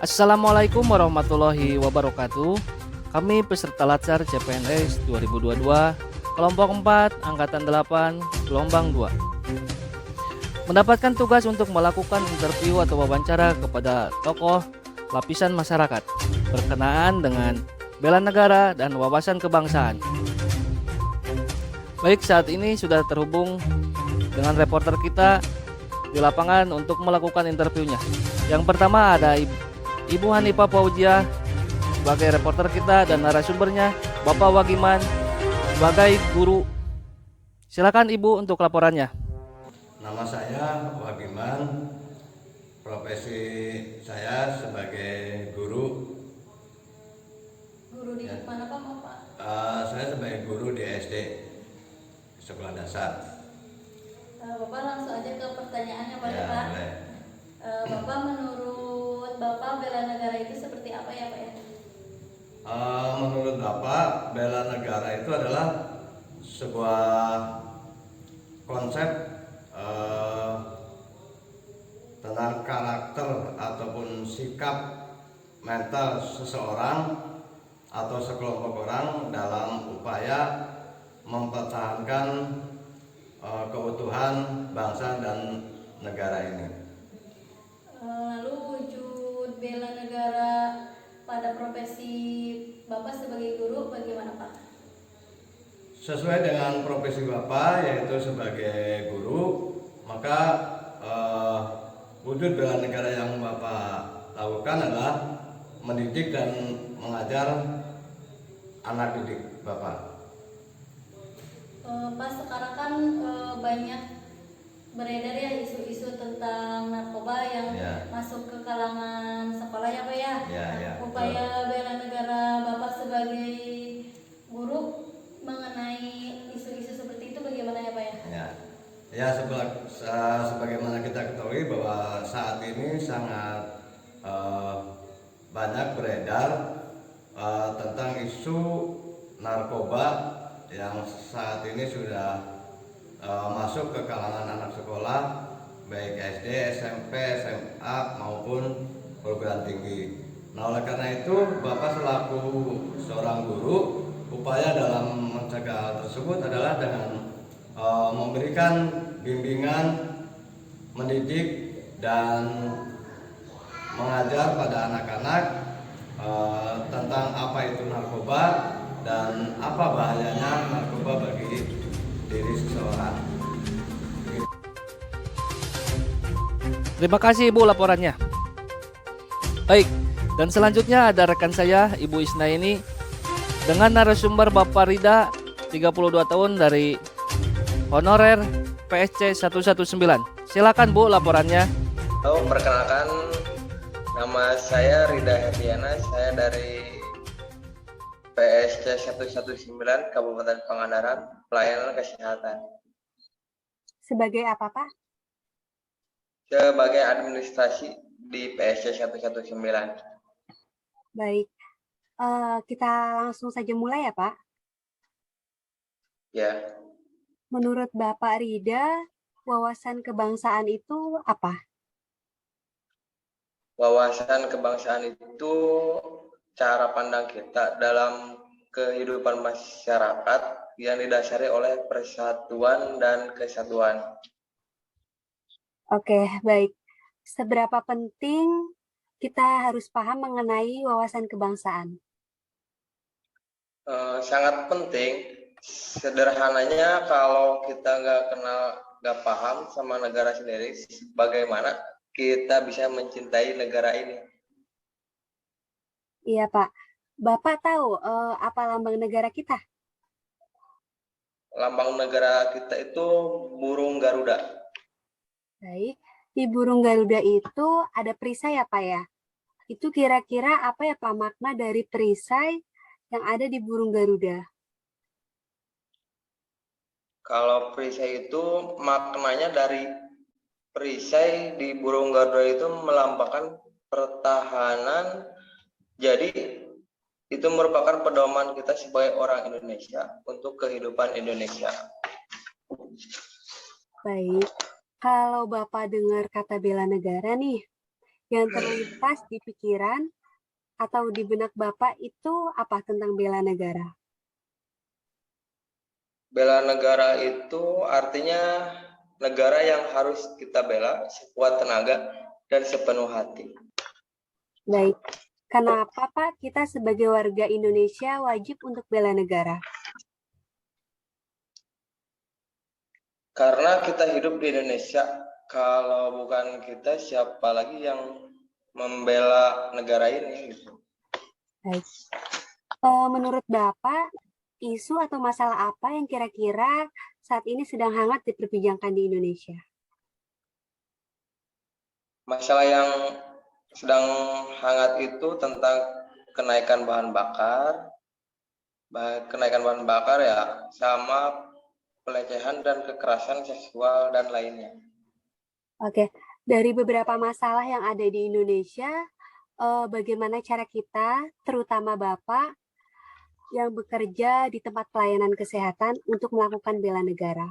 Assalamualaikum warahmatullahi wabarakatuh. Kami peserta Latsar CPNS 2022, kelompok 4, angkatan 8, gelombang 2. Mendapatkan tugas untuk melakukan interview atau wawancara kepada tokoh lapisan masyarakat berkenaan dengan bela negara dan wawasan kebangsaan. Baik, saat ini sudah terhubung dengan reporter kita di lapangan untuk melakukan interviewnya. Yang pertama ada Ibu Hanifah Fauzia sebagai reporter kita dan narasumbernya Bapak Wagiman sebagai guru. Silakan Ibu untuk laporannya. Nama saya Wagiman, profesi saya sebagai guru. Guru di mana Pak? Saya sebagai guru di SD, sekolah dasar. Bapak langsung aja ke pertanyaannya Pak. Ya, Pak. boleh. Bapak, menurut Bapak bela negara itu seperti apa ya Pak ya? Menurut Bapak, bela negara itu adalah sebuah konsep tentang karakter ataupun sikap mental seseorang atau sekelompok orang dalam upaya mempertahankan keutuhan bangsa dan negara ini. Lalu wujud bela negara pada profesi Bapak sebagai guru bagaimana Pak? Sesuai dengan profesi Bapak yaitu sebagai guru, maka wujud bela negara yang Bapak lakukan adalah mendidik dan mengajar anak didik Bapak. Pak, sekarang kan banyak beredar ya isu-isu tentang narkoba yang masuk ke kalangan sekolah ya Pak ya. Upaya bela negara Bapak sebagai guru mengenai isu-isu seperti itu bagaimana ya Pak ya? Sebagaimana kita ketahui bahwa saat ini sangat banyak beredar tentang isu narkoba yang saat ini sudah masuk ke kalangan anak sekolah baik SD, SMP, SMA maupun perguruan tinggi. Nah, oleh karena itu Bapak selaku seorang guru, upaya dalam mencegah hal tersebut adalah dengan memberikan bimbingan, mendidik dan mengajar pada anak-anak tentang apa itu narkoba dan apa bahayanya narkoba bagi diri seseorang. Terima kasih Ibu laporannya. Baik, dan selanjutnya ada rekan saya Ibu Isna ini dengan narasumber Bapak Rida 32 tahun dari honorer PSC 119. Silakan Bu laporannya. Halo, perkenalkan nama saya Rida Herdiana, saya dari PSC 119 Kabupaten Pangandaran, pelayanan kesehatan. Sebagai apa Pak? Sebagai administrasi di PSC 119. Baik, kita langsung saja mulai ya Pak. Ya. Menurut Bapak Rida, wawasan kebangsaan itu apa? Wawasan kebangsaan itu cara pandang kita dalam kehidupan masyarakat yang didasari oleh persatuan dan kesatuan. Oke, baik. Seberapa penting kita harus paham mengenai wawasan kebangsaan? Sangat penting. Sederhananya kalau kita nggak paham sama negara sendiri, bagaimana kita bisa mencintai negara ini? Iya Pak. Bapak tahu apa lambang negara kita? Lambang negara kita itu burung Garuda. Baik, di burung Garuda itu ada perisai ya Pak ya? Itu kira-kira apa ya Pak makna dari perisai yang ada di burung Garuda? Kalau perisai itu maknanya dari perisai di burung Garuda itu melambangkan pertahanan. Jadi itu merupakan pedoman kita sebagai orang Indonesia untuk kehidupan Indonesia. Baik, kalau Bapak dengar kata bela negara nih, Yang terlintas di pikiran atau di benak Bapak itu apa tentang bela negara? Bela negara itu artinya negara yang harus kita bela sekuat tenaga dan sepenuh hati. Baik, kenapa Pak kita sebagai warga Indonesia wajib untuk bela negara? Karena kita hidup di Indonesia, kalau bukan kita siapa lagi yang membela negara ini gitu. Baik. Menurut Bapak, isu atau masalah apa yang kira-kira saat ini sedang hangat diperbincangkan di Indonesia? Masalah yang sedang hangat itu tentang kenaikan bahan bakar ya, sama pelecehan dan kekerasan seksual dan lainnya. Oke, dari beberapa masalah yang ada di Indonesia, bagaimana cara kita, terutama Bapak, yang bekerja di tempat pelayanan kesehatan untuk melakukan bela negara?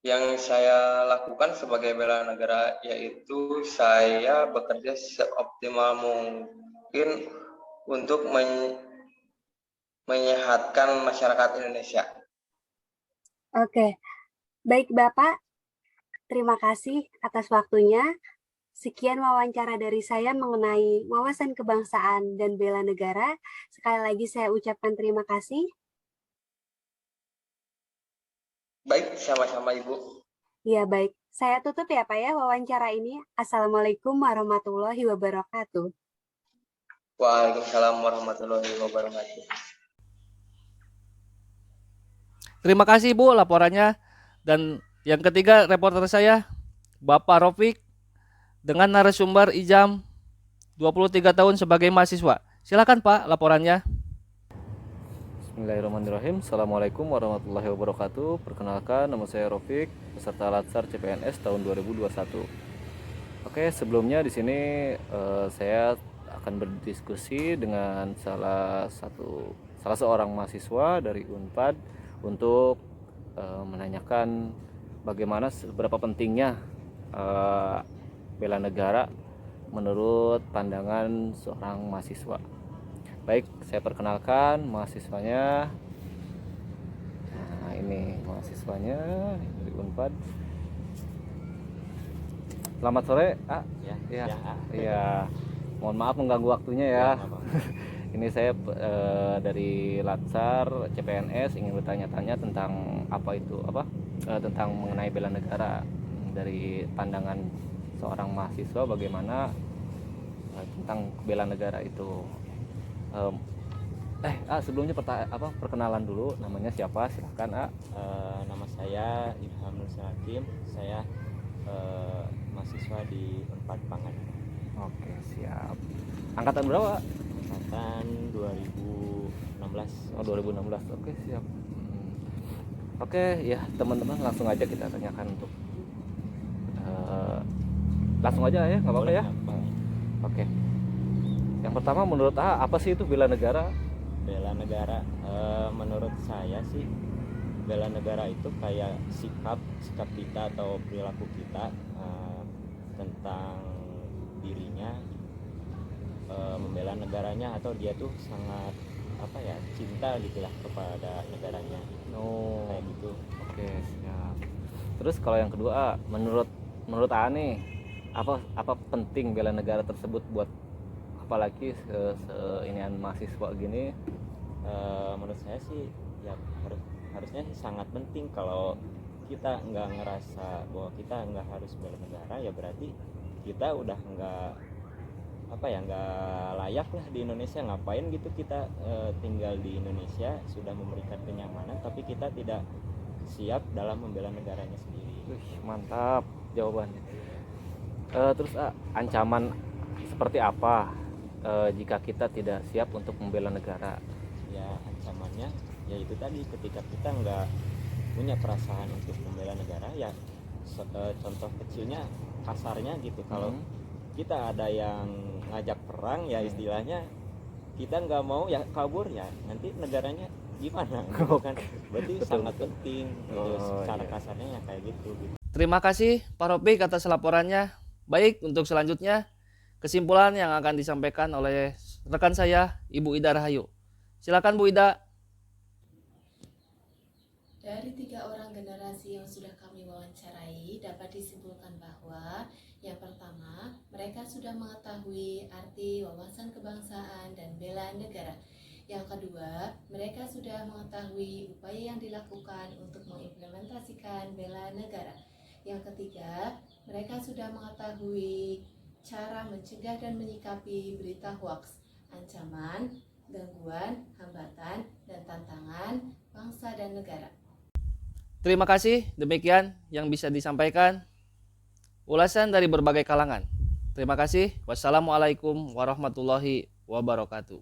Yang saya lakukan sebagai bela negara yaitu saya bekerja seoptimal mungkin untuk menyehatkan masyarakat Indonesia. Oke, baik Bapak, terima kasih atas waktunya. Sekian wawancara dari saya mengenai wawasan kebangsaan dan bela negara. Sekali lagi saya ucapkan terima kasih. Baik, sama-sama Ibu. Ya baik, saya tutup ya Pak ya wawancara ini. Assalamualaikum warahmatullahi wabarakatuh. Waalaikumsalam warahmatullahi wabarakatuh. Terima kasih Bu laporannya. Dan yang ketiga reporter saya Bapak Rofik dengan narasumber Ijam 23 tahun sebagai mahasiswa. Silakan Pak laporannya. Bismillahirrahmanirrahim. Assalamualaikum warahmatullahi wabarakatuh. Perkenalkan, nama saya Rofik, peserta Latsar CPNS tahun 2021. Oke, sebelumnya di sini saya akan berdiskusi dengan salah seorang mahasiswa dari Unpad untuk menanyakan bagaimana seberapa pentingnya bela negara menurut pandangan seorang mahasiswa. Baik, saya perkenalkan mahasiswanya. Nah, ini mahasiswanya dari Unpad. Selamat sore, Ya. Mohon maaf mengganggu waktunya ya. Ini saya dari Latsar CPNS ingin bertanya-tanya tentang tentang mengenai bela negara dari pandangan seorang mahasiswa, bagaimana tentang bela negara itu. Sebelumnya perkenalan dulu, namanya siapa? Silahkan Nama saya Ilham Nursakim, saya mahasiswa di Unpad Pangan. Oke, siap. Angkatan berapa? Angkatan 2016. Oh, 2016. Oke, siap. Oke, ya teman-teman, langsung aja kita tanyakan untuk langsung aja ya, nggak apa-apa ya. Oke. Yang pertama, menurut apa sih itu bela negara? Bela negara, menurut saya sih bela negara itu kayak sikap kita atau perilaku kita tentang dirinya, membela negaranya, atau dia tuh sangat cinta gitulah kepada negaranya. Kayak gitu. Oke, siap. Terus kalau yang kedua, menurut nih, apa penting bela negara tersebut buat apalagi seinian mahasiswa gini? Menurut saya sih ya harusnya sangat penting. Kalau kita nggak ngerasa bahwa kita nggak harus bela negara, ya berarti kita udah nggak layak lah di Indonesia. Ngapain gitu kita tinggal di Indonesia, sudah memberikan kenyamanan tapi kita tidak siap dalam membela negaranya sendiri. Mantap jawabannya. Terus ancaman seperti apa jika kita tidak siap untuk membela negara? Ya ancamannya ya itu tadi, ketika kita nggak punya perasaan untuk membela negara, ya contoh kecilnya, kasarnya gitu, kalau kita ada yang ngajak perang ya istilahnya kita nggak mau ya kabur, ya nanti negaranya gimana gitu kan. Berarti sangat penting gitu, secara kasarnya ya kayak gitu. Terima kasih Pak Robik atas laporannya. Baik, untuk selanjutnya kesimpulan yang akan disampaikan oleh rekan saya, Ibu Ida Rahayu. Silakan Bu Ida. Dari 3 orang generasi yang sudah kami wawancarai, dapat disimpulkan bahwa yang pertama, mereka sudah mengetahui arti wawasan kebangsaan dan bela negara. Yang kedua, mereka sudah mengetahui upaya yang dilakukan untuk mengimplementasikan bela negara. Yang ketiga, mereka sudah mengetahui cara mencegah dan menyikapi berita hoaks, ancaman, gangguan, hambatan, dan tantangan bangsa dan negara. Terima kasih, demikian yang bisa disampaikan ulasan dari berbagai kalangan. Terima kasih. Wassalamualaikum warahmatullahi wabarakatuh.